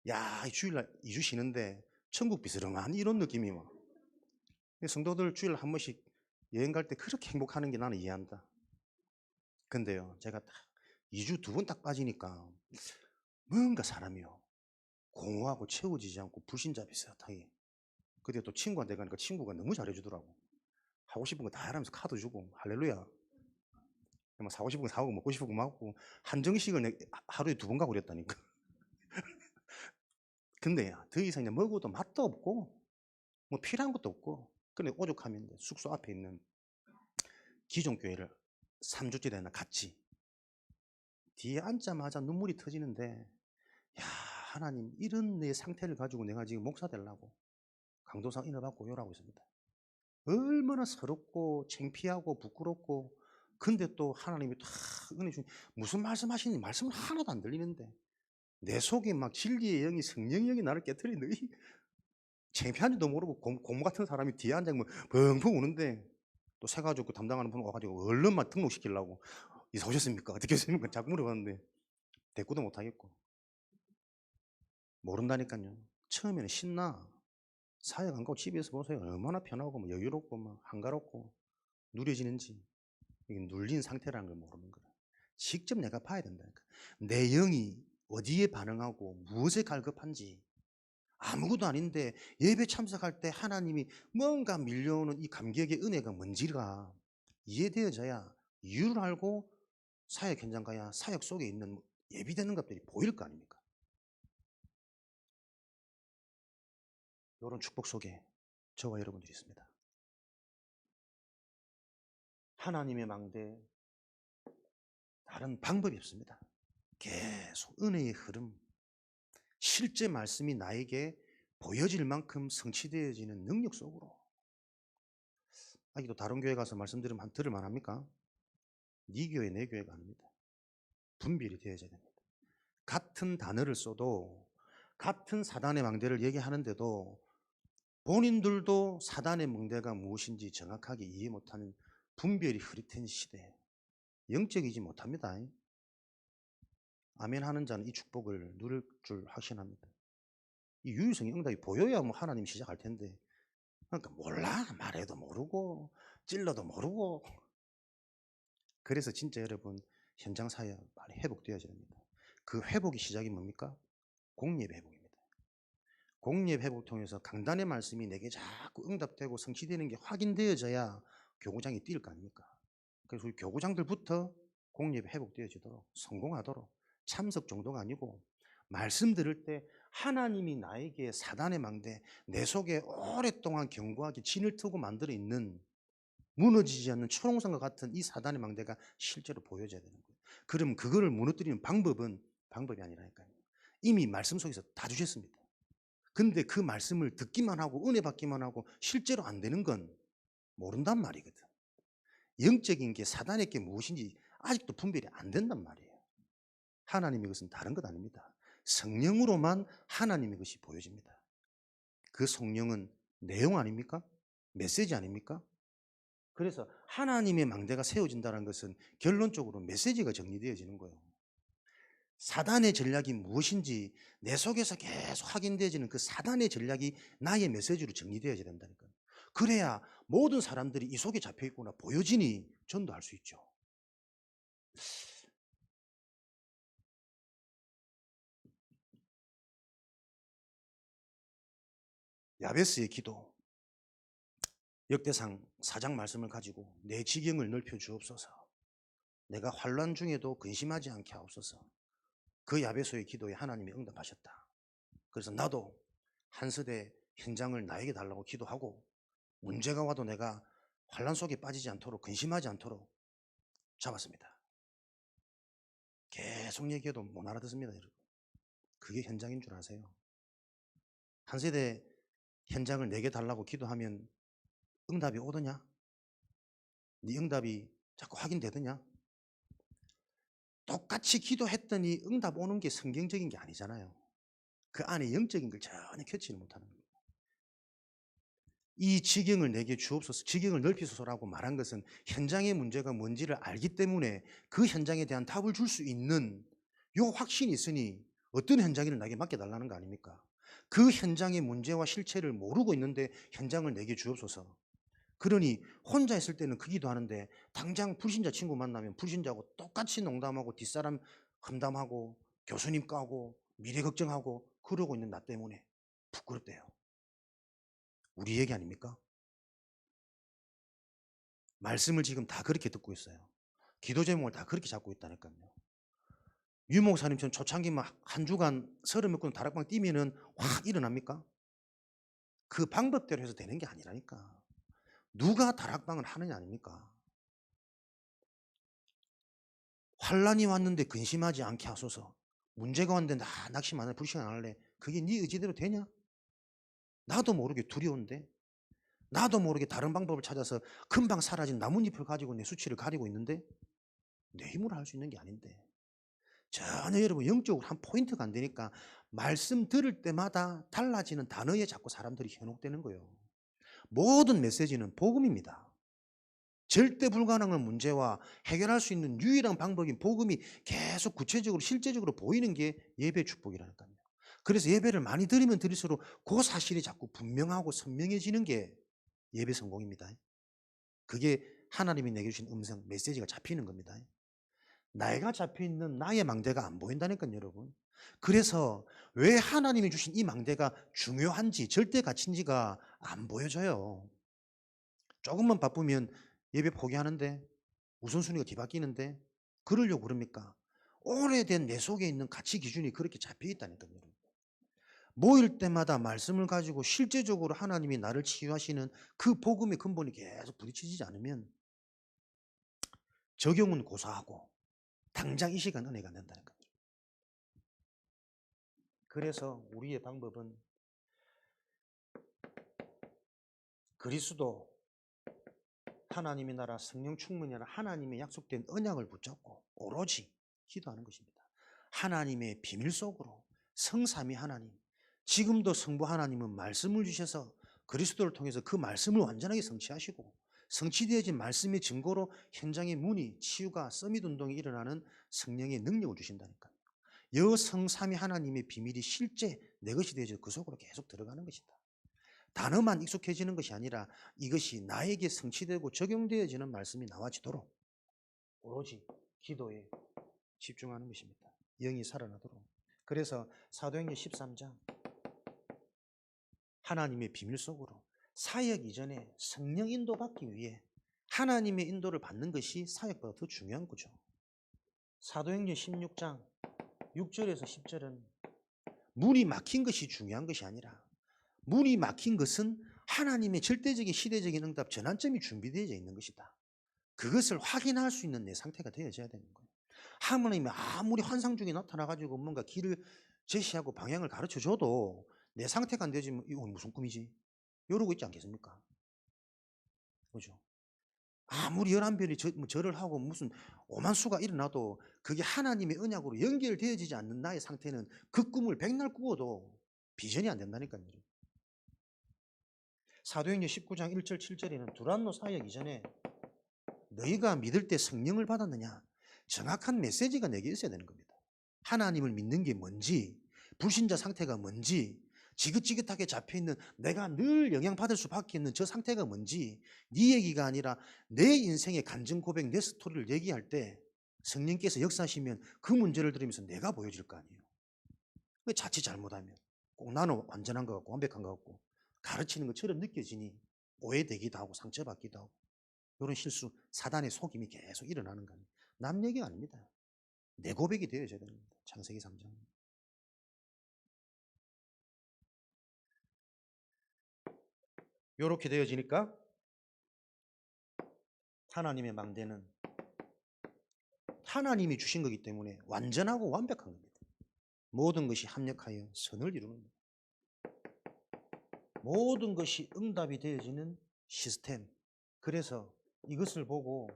야, 주일날 2주 쉬는데 천국 비스름한 이런 느낌이 막. 성도들 주일 한 번씩 여행 갈 때 그렇게 행복하는 게 나는 이해한다. 근데요, 제가 딱 2주 2번 딱 빠지니까 뭔가 사람이요, 공허하고 채워지지 않고 불신자 비슷하게. 그때 또 친구한테 가니까 친구가 너무 잘해주더라고. 하고 싶은 거 다 하라면서 카드 주고, 할렐루야. 뭐 사고 싶은 거 사고 먹고 싶은 거 먹고, 한정식을 하루에 2번 가고 그랬다니까. 근데 더 이상 그냥 먹어도 맛도 없고 뭐 필요한 것도 없고, 근데 오죽하면 숙소 앞에 있는 기존 교회를 3주째 되나 갔지. 뒤에 앉자마자 눈물이 터지는데, 야, 하나님, 이런 내 상태를 가지고 내가 지금 목사 되려고 강도상 인허받고 요라고 있습니다. 얼마나 서럽고 창피하고 부끄럽고. 근데 또 하나님이 다 은혜 주신, 무슨 말씀하시는지 말씀은 하나도 안 들리는데 내 속에 막 진리의 영이, 성령의 영이 나를 깨트리는데 창피한지도 모르고 고모 같은 사람이 뒤에 앉아있으면 벙벙 우는데, 또 세가지고 담당하는 분 와가지고 얼른만 등록시키려고, 이사 오셨습니까? 어떻게 하십니까? 자꾸 물어봤는데 대꾸도 못하겠고. 모른다니까요. 처음에는 신나. 사역 안 가고 집에서 보세요. 얼마나 편하고 뭐 여유롭고 막 한가롭고 누려지는지. 이게 눌린 상태라는 걸 모르는 거야. 직접 내가 봐야 된다니까. 내 영이 어디에 반응하고 무엇에 갈급한지. 아무것도 아닌데 예배 참석할 때 하나님이 뭔가 밀려오는 이 감격의 은혜가 뭔지가 이해되어져야 이유를 알고 사역 현장 가야 사역 속에 있는 예비되는 것들이 보일 거 아닙니까? 이런 축복 속에 저와 여러분들이 있습니다. 하나님의 망대 다른 방법이 없습니다. 계속 은혜의 흐름, 실제 말씀이 나에게 보여질 만큼 성취되어지는 능력 속으로. 아기도 다른 교회 가서 말씀드리면 들을 만합니까? 네 교회 내 교회가 아닙니다. 분별이 되어져야 됩니다. 같은 단어를 써도 같은 사단의 망대를 얘기하는데도 본인들도 사단의 망대가 무엇인지 정확하게 이해 못하는 분별이 흐릿한 시대에 영적이지 못합니다. 아멘 하는 자는 이 축복을 누릴 줄 확신합니다. 이 유효성의 응답이 보여야 뭐 하나님 시작할 텐데, 그러니까 몰라, 말해도 모르고 찔러도 모르고. 그래서 진짜 여러분 현장 사역 빨리 회복되어야 됩니다. 그 회복의 시작이 뭡니까? 공예배 회복입니다. 공예배 회복을 통해서 강단의 말씀이 내게 자꾸 응답되고 성취되는 게 확인되어져야 교구장이 뛸 거 아닙니까? 그래서 우리 교구장들부터 공예배 회복되어지도록 성공하도록, 참석 정도가 아니고 말씀 들을 때 하나님이 나에게 사단의 망대, 내 속에 오랫동안 견고하게 진을 트고 만들어 있는 무너지지 않는 초롱성과 같은 이 사단의 망대가 실제로 보여져야 되는 거예요. 그럼 그거를 무너뜨리는 방법이 아니라니까요. 이미 말씀 속에서 다 주셨습니다. 근데 그 말씀을 듣기만 하고 은혜 받기만 하고 실제로 안 되는 건 모른단 말이거든. 영적인 게 사단의 게 무엇인지 아직도 분별이 안 된단 말이에요. 하나님의 것은 다른 것 아닙니다. 성령으로만 하나님의 것이 보여집니다. 그 성령은 내용 아닙니까? 메시지 아닙니까? 그래서 하나님의 망대가 세워진다는 것은 결론적으로 메시지가 정리되어지는 거예요. 사단의 전략이 무엇인지 내 속에서 계속 확인되어지는 그 사단의 전략이 나의 메시지로 정리되어야 된다니까요. 그래야 모든 사람들이 이 속에 잡혀있구나 보여지니 전도할 수 있죠. 야베스의 기도, 역대상 4장 말씀을 가지고 내 지경을 넓혀 주옵소서. 내가 환난 중에도 근심하지 않게 하옵소서. 그 야베스의 기도에 하나님이 응답하셨다. 그래서 나도 한서대 현장을 나에게 달라고 기도하고 문제가 와도 내가 환난 속에 빠지지 않도록 근심하지 않도록 잡았습니다. 계속 얘기해도 못 알아듣습니다, 여러분. 그게 현장인 줄 아세요? 한세대 현장을 내게 달라고 기도하면 응답이 오더냐? 네 응답이 자꾸 확인되더냐? 똑같이 기도했더니 응답 오는 게 성경적인 게 아니잖아요. 그 안에 영적인 걸 전혀 캐치를 못하는 겁니다. 이 지경을 내게 주옵소서, 지경을 넓히소서라고 말한 것은 현장의 문제가 뭔지를 알기 때문에 그 현장에 대한 답을 줄 수 있는 요 확신이 있으니 어떤 현장을 나에게 맡겨달라는 거 아닙니까? 그 현장의 문제와 실체를 모르고 있는데 현장을 내게 주옵소서. 그러니 혼자 있을 때는 그 기도하는데 당장 불신자 친구 만나면 불신자하고 똑같이 농담하고 뒷사람 험담하고 교수님 까고 미래 걱정하고 그러고 있는 나 때문에 부끄럽대요. 우리 얘기 아닙니까? 말씀을 지금 다 그렇게 듣고 있어요. 기도 제목을 다 그렇게 잡고 있다니까요. 유 목사님처럼 초창기만 한 주간 30몇 건 다락방 뛰면은 확 일어납니까? 그 방법대로 해서 되는 게 아니라니까. 누가 다락방을 하느냐 아닙니까? 환란이 왔는데 근심하지 않게 하소서. 문제가 왔는데 나 낙심 안 해, 불신 안 할래. 그게 네 의지대로 되냐? 나도 모르게 두려운데, 나도 모르게 다른 방법을 찾아서 금방 사라진 나뭇잎을 가지고 내 수치를 가리고 있는데 내 힘으로 할 수 있는 게 아닌데. 전혀 여러분 영적으로 한 포인트가 안 되니까 말씀 들을 때마다 달라지는 단어에 자꾸 사람들이 현혹되는 거예요. 모든 메시지는 복음입니다. 절대 불가능한 문제와 해결할 수 있는 유일한 방법인 복음이 계속 구체적으로 실제적으로 보이는 게 예배 축복이라니까요. 그래서 예배를 많이 드리면 드릴수록 그 사실이 자꾸 분명하고 선명해지는 게 예배 성공입니다. 그게 하나님이 내게 주신 음성, 메시지가 잡히는 겁니다. 내가 잡혀있는 나의 망대가 안 보인다니까요, 여러분. 그래서 왜 하나님이 주신 이 망대가 중요한지, 절대 가치인지가 안 보여져요. 조금만 바쁘면 예배 포기하는데, 우선순위가 뒤바뀌는데, 그러려고 그럽니까? 오래된 내 속에 있는 가치 기준이 그렇게 잡혀있다니까요, 여러분. 모일 때마다 말씀을 가지고 실제적으로 하나님이 나를 치유하시는 그 복음의 근본이 계속 부딪히지 않으면 적용은 고사하고 당장 이 시간 은혜가 안 된다는 겁니다. 그래서 우리의 방법은 그리스도, 하나님의 나라, 성령 충만이 아니라 하나님의 약속된 언약을 붙잡고 오로지 기도하는 것입니다. 하나님의 비밀 속으로 성삼위 하나님, 지금도 성부 하나님은 말씀을 주셔서 그리스도를 통해서 그 말씀을 완전하게 성취하시고 성취되어진 말씀의 증거로 현장의 문이, 치유가, 서밋 운동이 일어나는 성령의 능력을 주신다니까요. 여성삼위 하나님의 비밀이 실제 내 것이 되어져 그 속으로 계속 들어가는 것이다. 단어만 익숙해지는 것이 아니라 이것이 나에게 성취되고 적용되어지는 말씀이 나와지도록 오로지 기도에 집중하는 것입니다. 영이 살아나도록. 그래서 사도행전 13장 하나님의 비밀 속으로 사역 이전에 성령 인도 받기 위해 하나님의 인도를 받는 것이 사역보다 더 중요한 거죠. 사도행전 16장 6절에서 10절은 문이 막힌 것이 중요한 것이 아니라 문이 막힌 것은 하나님의 절대적인 시대적인 응답 전환점이 준비되어져 있는 것이다. 그것을 확인할 수 있는 내 상태가 되어져야 되는 거예요. 하나님이 아무리 환상 중에 나타나가지고 뭔가 길을 제시하고 방향을 가르쳐줘도 내 상태가 안 되어지면 이건 무슨 꿈이지? 이러고 있지 않겠습니까? 그죠? 아무리 11별이 절을 하고 무슨 오만수가 일어나도 그게 하나님의 언약으로 연결되어지지 않는 나의 상태는 그 꿈을 백날 꾸어도 비전이 안 된다니까요. 사도행전 19장 1절 7절에는 두란노 사역 이전에 너희가 믿을 때 성령을 받았느냐? 정확한 메시지가 내게 있어야 되는 겁니다. 하나님을 믿는 게 뭔지, 불신자 상태가 뭔지, 지긋지긋하게 잡혀있는 내가 늘 영향받을 수밖에 없는 저 상태가 뭔지, 네 얘기가 아니라 내 인생의 간증 고백, 내 스토리를 얘기할 때 성령께서 역사하시면 그 문제를 들으면서 내가 보여줄 거 아니에요. 자칫 잘못하면 꼭 나는 완전한 것 같고 완벽한 것 같고 가르치는 것처럼 느껴지니 오해되기도 하고 상처받기도 하고 이런 실수, 사단의 속임이 계속 일어나는 거 아니에요. 남 얘기가 아닙니다. 내 고백이 되어져야 됩니다. 창세기 3장. 이렇게 되어지니까 하나님의 망대는 하나님이 주신 거기 때문에 완전하고 완벽한 겁니다. 모든 것이 합력하여 선을 이루는 겁니다. 모든 것이 응답이 되어지는 시스템. 그래서 이것을 보고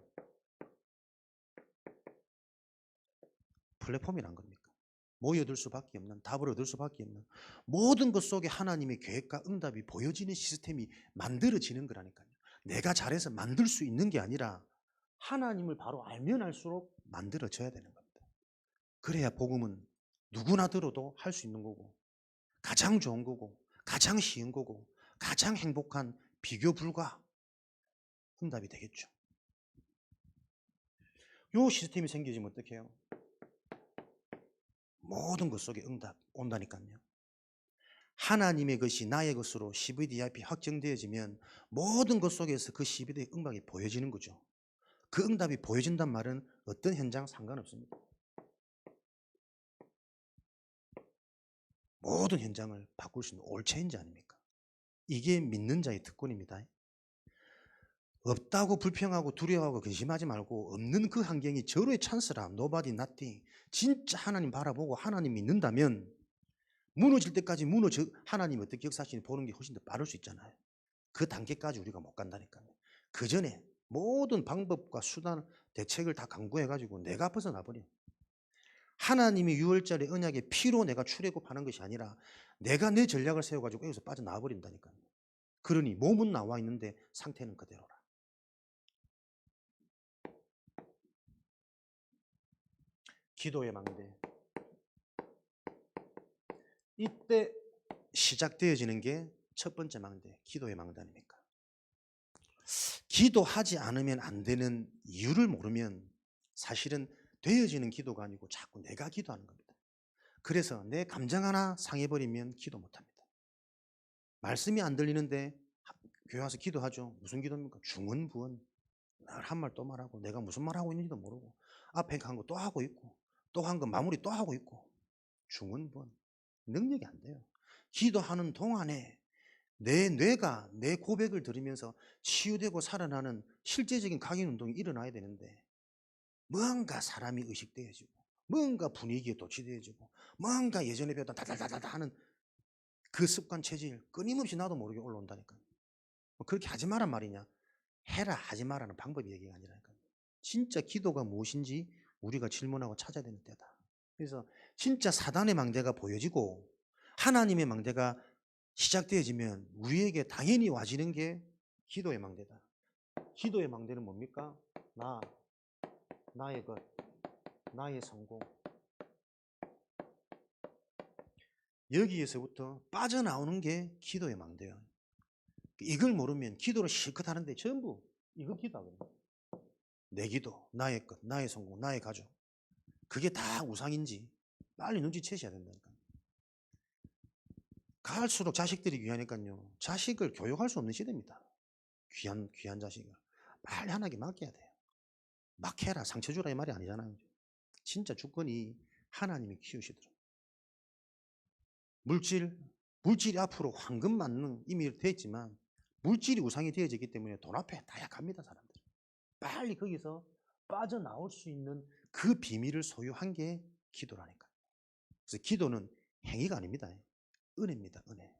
플랫폼이란 겁니까? 모여들 수밖에 없는, 답을 얻을 수밖에 없는 모든 것 속에 하나님의 계획과 응답이 보여지는 시스템이 만들어지는 거라니까요. 내가 잘해서 만들 수 있는 게 아니라 하나님을 바로 알면 알수록 만들어져야 되는 겁니다. 그래야 복음은 누구나 들어도 할 수 있는 거고 가장 좋은 거고 가장 쉬운 거고 가장 행복한 비교 불가 응답이 되겠죠. 요 시스템이 생겨지면 어떻게 해요? 모든 것 속에 응답 온다니까요. 하나님의 것이 나의 것으로 CVDIP 확정되어지면 모든 것 속에서 그 CVD 응답이 보여지는 거죠. 그 응답이 보여진단 말은 어떤 현장 상관없습니다. 모든 현장을 바꿀 수 있는 올체인지 아닙니까? 이게 믿는 자의 특권입니다. 없다고 불평하고 두려워하고 근심하지 말고 없는 그 환경이 절호의 찬스라. Nobody, nothing. 진짜 하나님 바라보고 하나님 믿는다면 무너질 때까지 하나님 어떻게 역사하시는지 보는 게 훨씬 더 빠를 수 있잖아요. 그 단계까지 우리가 못 간다니까요. 그 전에 모든 방법과 수단, 대책을 다 강구해가지고 내가 벗어나버려. 하나님이 6월절에 언약의 피로 내가 출애굽하는 것이 아니라 내가 내 전략을 세워가지고 여기서 빠져나와 버린다니까요. 그러니 몸은 나와 있는데 상태는 그대로라. 기도의 망대. 이때 시작되어지는 게 첫 번째 망대, 기도의 망대 아닙니까? 기도하지 않으면 안 되는 이유를 모르면 사실은 되어지는 기도가 아니고 자꾸 내가 기도하는 겁니다. 그래서 내 감정 하나 상해버리면 기도 못합니다. 말씀이 안 들리는데 교회 와서 기도하죠. 무슨 기도입니까? 중언부언. 날 한 말 또 말하고 내가 무슨 말하고 있는지도 모르고 앞에 한 거 또 하고 있고 또 한 거 마무리 또 하고 있고 중언부언. 능력이 안 돼요. 기도하는 동안에 내 뇌가 내 고백을 들으면서 치유되고 살아나는 실제적인 각인 운동이 일어나야 되는데 뭔가 사람이 의식되어지고 뭔가 분위기에 도취되어지고 뭔가 예전에 배웠던 다다다다 하는 그 습관 체질 끊임없이 나도 모르게 올라온다니까. 그렇게 하지 마란 말이냐? 해라 하지 마라는 방법이 얘기가 아니라니까. 진짜 기도가 무엇인지 우리가 질문하고 찾아야 되는 때다. 그래서 진짜 사단의 망대가 보여지고 하나님의 망대가 시작되어지면 우리에게 당연히 와지는 게 기도의 망대다. 기도의 망대는 뭡니까? 나의 것, 나의 성공. 여기에서부터 빠져나오는 게 기도의 망대예요. 이걸 모르면 기도를 실컷 하는데 전부 이거 기도하거든요. 내 기도, 나의 것, 나의 성공, 나의 가족. 그게 다 우상인지 빨리 눈치채셔야 된다니까. 갈수록 자식들이 귀하니까요. 자식을 교육할 수 없는 시대입니다. 귀한 자식을. 빨리 하나님께 맡겨야 돼요. 막 해라, 상처 주라 이 말이 아니잖아요. 진짜 주권이 하나님이 키우시더라고요. 물질이 앞으로 황금 만능 이미 되어 있지만 물질이 우상이 되어지기 때문에 돈 앞에 다 약합니다, 사람들. 빨리 거기서 빠져나올 수 있는 그 비밀을 소유한 게 기도라니까. 그래서 기도는 행위가 아닙니다. 은혜입니다, 은혜.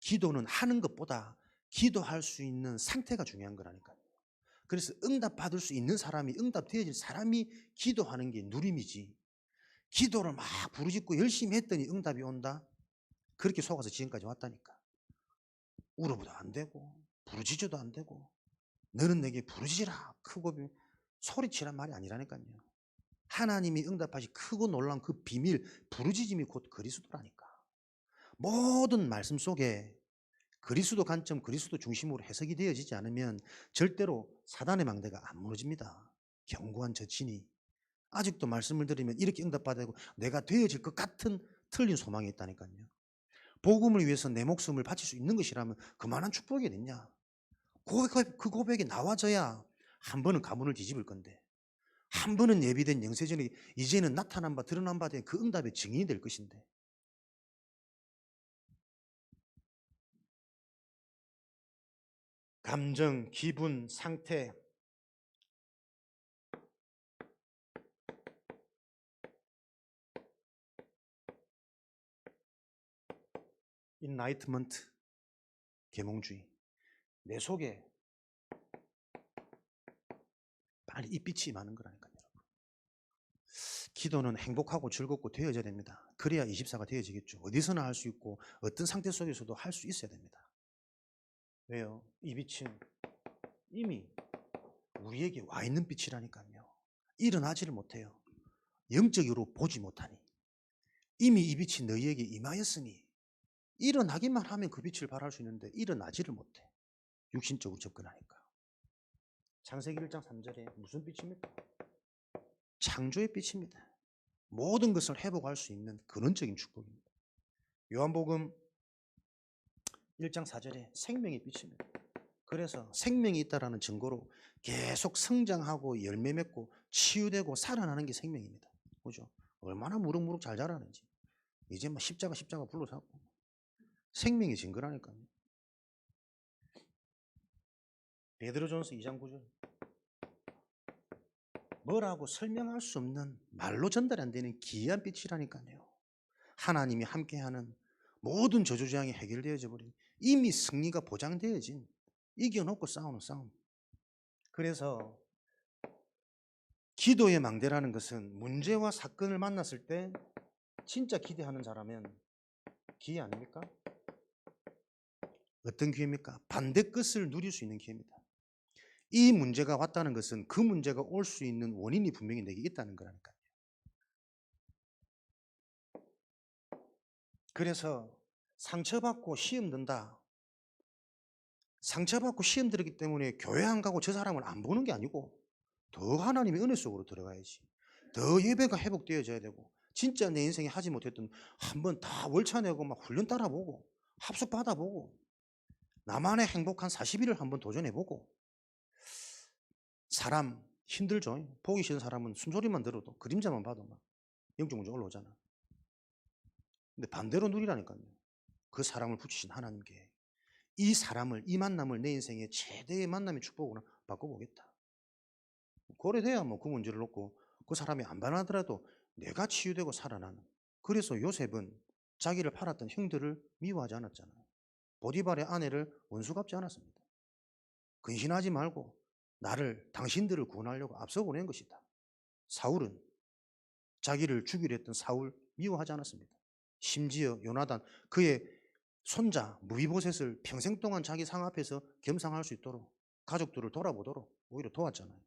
기도는 하는 것보다 기도할 수 있는 상태가 중요한 거라니까요. 그래서 응답받을 수 있는 사람이, 응답되어질 사람이 기도하는 게 누림이지, 기도를 막 부르짖고 열심히 했더니 응답이 온다? 그렇게 속아서 지금까지 왔다니까. 울어보도 안 되고 부르짖어도 안 되고 너는 내게 부르짖으라 크고 소리치란 말이 아니라니까요. 하나님이 응답하시 크고 놀라운 그 비밀, 부르짖음이 곧 그리스도라니까. 모든 말씀 속에 그리스도 관점, 그리스도 중심으로 해석이 되어지지 않으면 절대로 사단의 망대가 안 무너집니다. 견고한 저친이 아직도 말씀을 들으면 이렇게 응답받고 내가 되어질 것 같은 틀린 소망이 있다니까요. 복음을 위해서 내 목숨을 바칠 수 있는 것이라면 그만한 축복이 어딨냐. 그 고백이 나와져야 한 번은 가문을 뒤집을 건데, 한 번은 예비된 영세전이 이제는 나타난 바 드러난 바 된 그 응답의 증인이 될 것인데, 감정, 기분, 상태, 인라이트먼트, 계몽주의. 내 속에 빨리 이 빛이 많은 거라니까요. 기도는 행복하고 즐겁고 되어져야 됩니다. 그래야 24가 되어지겠죠. 어디서나 할 수 있고 어떤 상태 속에서도 할 수 있어야 됩니다. 왜요? 이 빛은 이미 우리에게 와 있는 빛이라니까요. 일어나지를 못해요. 영적으로 보지 못하니. 이미 이 빛이 너희에게 임하였으니 일어나기만 하면 그 빛을 발할 수 있는데 일어나지를 못해. 육신적으로 접근하니까. 창세기 1장 3절에 무슨 빛입니까? 창조의 빛입니다. 모든 것을 회복할 수 있는 근원적인 축복입니다. 요한복음 1장 4절에 생명의 빛입니다. 그래서 생명이 있다라는 증거로 계속 성장하고 열매 맺고 치유되고 살아나는 게 생명입니다. 그죠? 얼마나 무럭무럭 잘 자라는지. 이제 막 십자가 불러잡고 생명의 증거라니까요. 베드로전서 2장 9절. 뭐라고 설명할 수 없는, 말로 전달 안 되는 기이한 빛이라니까요. 하나님이 함께하는 모든 저주장이 해결되어져 버린, 이미 승리가 보장되어진, 이겨놓고 싸우는 싸움. 그래서 기도의 망대라는 것은 문제와 사건을 만났을 때 진짜 기대하는 자라면 기회 아닙니까? 어떤 기회입니까? 반대 끝을 누릴 수 있는 기회입니다. 이 문제가 왔다는 것은 그 문제가 올 수 있는 원인이 분명히 내게 있다는 거라니까요. 그래서 상처받고 시험 든다, 상처받고 시험 들었기 때문에 교회 안 가고 저 사람을 안 보는 게 아니고 더 하나님의 은혜 속으로 들어가야지. 더 예배가 회복되어져야 되고 진짜 내 인생에 하지 못했던 한번 다 월차 내고 막 훈련 따라보고 합숙 받아보고 나만의 행복한 40일을 한번 도전해보고. 사람 힘들죠. 보기 싫은 사람은 숨소리만 들어도 그림자만 봐도 막 영적 문제 올라오잖아. 근데 반대로 누리라니까요. 그 사람을 붙이신 하나님께 이 사람을, 이 만남을 내 인생의 최대의 만남의 축복으로 바꿔보겠다. 그래돼야 뭐 그 문제를 놓고 그 사람이 안 변하더라도 내가 치유되고 살아나는. 그래서 요셉은 자기를 팔았던 형들을 미워하지 않았잖아요. 보디발의 아내를 원수 갚지 않았습니다. 근신하지 말고 나를, 당신들을 구원하려고 앞서 보낸 것이다. 사울은 자기를 죽이려 했던 사울 미워하지 않았습니다. 심지어 요나단, 그의 손자 무비보셋을 평생 동안 자기 상 앞에서 겸상할 수 있도록 가족들을 돌아보도록 오히려 도왔잖아요.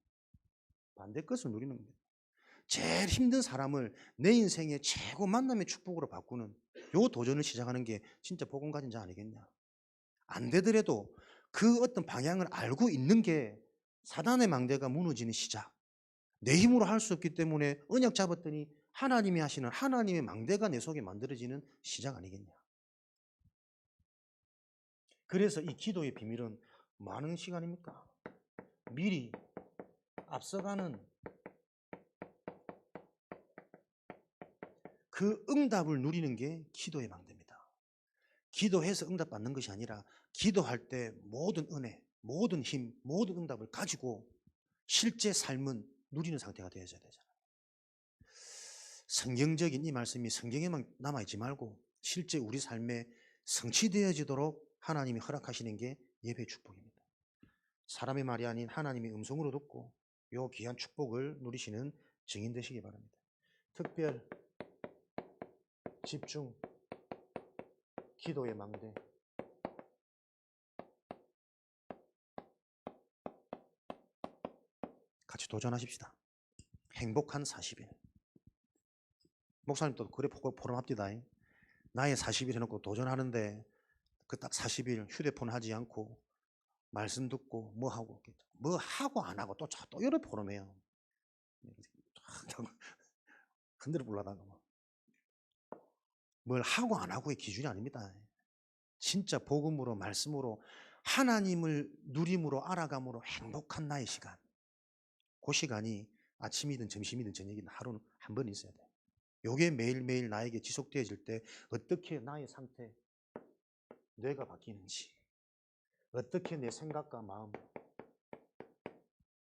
반대 것을 누리는 겁니다. 제일 힘든 사람을 내 인생의 최고 만남의 축복으로 바꾸는 요 도전을 시작하는 게 진짜 복음 가진 자 아니겠냐. 안 되더라도 그 어떤 방향을 알고 있는 게 사단의 망대가 무너지는 시작. 내 힘으로 할 수 없기 때문에 언약 잡았더니 하나님이 하시는 하나님의 망대가 내 속에 만들어지는 시작 아니겠냐. 그래서 이 기도의 비밀은 많은 시간입니까? 미리 앞서가는 그 응답을 누리는 게 기도의 망대입니다. 기도해서 응답받는 것이 아니라 기도할 때 모든 은혜, 모든 힘, 모든 응답을 가지고 실제 삶은 누리는 상태가 되어야 되잖아요. 성경적인 이 말씀이 성경에만 남아있지 말고 실제 우리 삶에 성취되어지도록 하나님이 허락하시는 게 예배의 축복입니다. 사람의 말이 아닌 하나님의 음성으로 듣고 요 귀한 축복을 누리시는 증인 되시기 바랍니다. 특별 집중 기도의 망대. 같이 도전하십시다. 행복한 40일. 목사님도 그래 포럼합디다. 나의 40일 해놓고 도전하는데 그 딱 40일 휴대폰 하지 않고 말씀 듣고 뭐 하고 안 하고 또 여러 포럼해요. 흔들어 불러다가 뭘 하고 안 하고의 기준이 아닙니다. 진짜 복음으로 말씀으로 하나님을 누림으로 알아감으로 행복한 나의 시간. 그 시간이 아침이든 점심이든 저녁이든 하루는 한 번 있어야 돼요. 요게 매일매일 나에게 지속되어질 때 어떻게 나의 상태, 뇌가 바뀌는지, 어떻게 내 생각과 마음,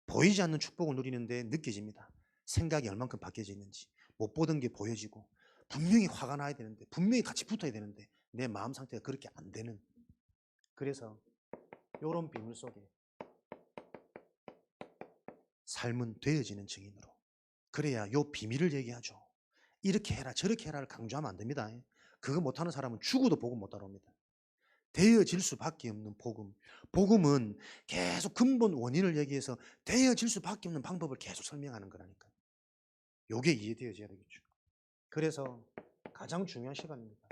보이지 않는 축복을 누리는데 느껴집니다. 생각이 얼만큼 바뀌어져 있는지, 못 보던 게 보여지고, 분명히 화가 나야 되는데, 분명히 같이 붙어야 되는데 내 마음 상태가 그렇게 안 되는. 그래서 이런 비밀 속에 삶은 되어지는 증인으로. 그래야 요 비밀을 얘기하죠. 이렇게 해라 저렇게 해라를 강조하면 안 됩니다. 그거 못하는 사람은 죽어도 복음 못 따라옵니다. 되어질 수밖에 없는 복음. 복음은 계속 근본 원인을 얘기해서 되어질 수밖에 없는 방법을 계속 설명하는 거라니까. 요게 이해되어져야 되겠죠. 그래서 가장 중요한 시간입니다.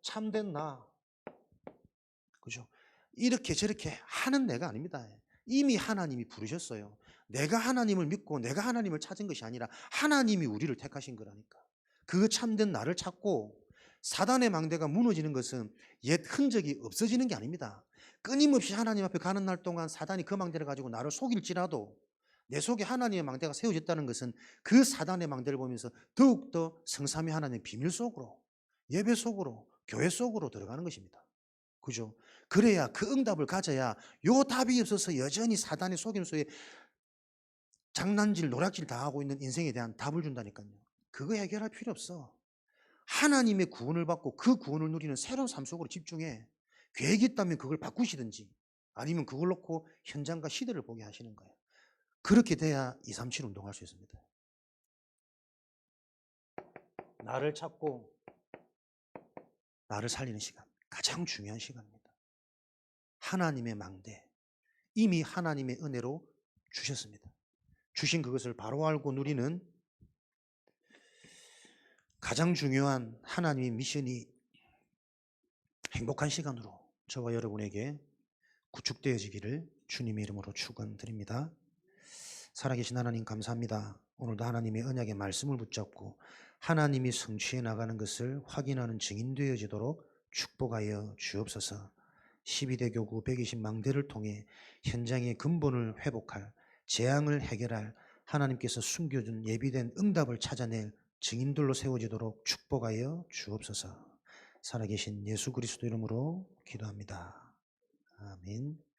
참된 나, 그죠? 이렇게 저렇게 하는 내가 아닙니다. 이미 하나님이 부르셨어요. 내가 하나님을 믿고 내가 하나님을 찾은 것이 아니라 하나님이 우리를 택하신 거라니까. 그 참된 나를 찾고 사단의 망대가 무너지는 것은 옛 흔적이 없어지는 게 아닙니다. 끊임없이 하나님 앞에 가는 날 동안 사단이 그 망대를 가지고 나를 속일지라도 내 속에 하나님의 망대가 세워졌다는 것은 그 사단의 망대를 보면서 더욱더 성삼위 하나님의 비밀 속으로, 예배 속으로, 교회 속으로 들어가는 것입니다. 그죠? 그래야 그 응답을 가져야 요 답이 없어서 여전히 사단의 속임 속에 장난질, 노략질 당하고 있는 인생에 대한 답을 준다니까요. 그거 해결할 필요 없어. 하나님의 구원을 받고 그 구원을 누리는 새로운 삶 속으로 집중해. 계획이 있다면 그걸 바꾸시든지 아니면 그걸 놓고 현장과 시대를 보게 하시는 거예요. 그렇게 돼야 237 운동할 수 있습니다. 나를 찾고 나를 살리는 시간, 가장 중요한 시간입니다. 하나님의 망대, 이미 하나님의 은혜로 주셨습니다. 주신 그것을 바로 알고 누리는 가장 중요한 하나님의 미션이 행복한 시간으로 저와 여러분에게 구축되어지기를 주님의 이름으로 축원드립니다. 살아계신 하나님 감사합니다. 오늘도 하나님의 언약의 말씀을 붙잡고 하나님이 성취해 나가는 것을 확인하는 증인 되어지도록 축복하여 주옵소서. 12대 교구 120망대를 통해 현장의 근본을 회복할, 재앙을 해결할, 하나님께서 숨겨준 예비된 응답을 찾아낼 증인들로 세워지도록 축복하여 주옵소서. 살아계신 예수 그리스도 이름으로 기도합니다. 아멘.